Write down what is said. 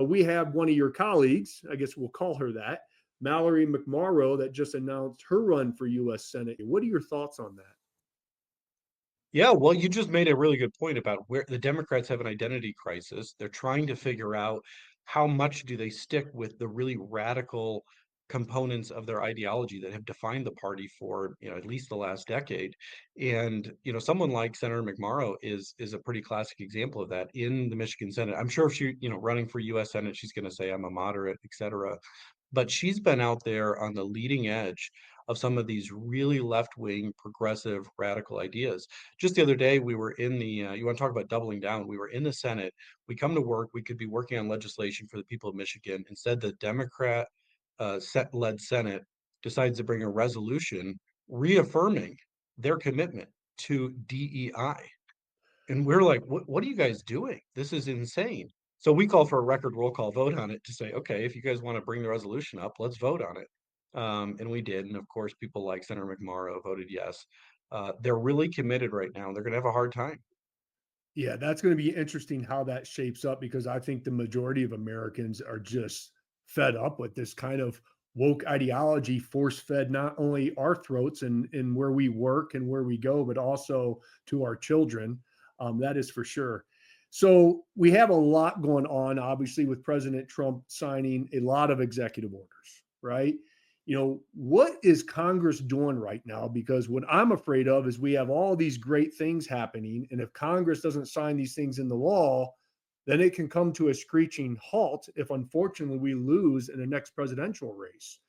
We have one of your colleagues, I guess we'll call her that, Mallory McMorrow, that just announced her run for U.S. Senate. What are your thoughts on that? Yeah, well, you just made a really good point about where the Democrats have an identity crisis. They're trying to figure out how much do they stick with the really radical components of their ideology that have defined the party for, at least the last decade. And, someone like Senator McMorrow is a pretty classic example of that in the Michigan Senate. I'm sure if she, running for US Senate, she's going to say I'm a moderate, et cetera. But she's been out there on the leading edge of some of these really left-wing, progressive, radical ideas. Just the other day, we were in you want to talk about doubling down? We were in the Senate. We come to work, we could be working on legislation for the people of Michigan. Instead, the Democrat led Senate decides to bring a resolution reaffirming their commitment to DEI. And we're like, what are you guys doing? This is insane. So we call for a record roll call vote on it to say, okay, if you guys want to bring the resolution up, let's vote on it. And we did. And of course, people like Senator McMorrow voted yes. They're really committed right now. They're going to have a hard time. Yeah, that's going to be interesting how that shapes up because I think the majority of Americans are just fed up with this kind of woke ideology force fed not only our throats and where we work and where we go, but also to our children. That is for sure. So we have a lot going on, obviously, with President Trump signing a lot of executive orders, right? What is Congress doing right now? Because what I'm afraid of is we have all these great things happening. And if Congress doesn't sign these things into law, then it can come to a screeching halt if unfortunately we lose in the next presidential race.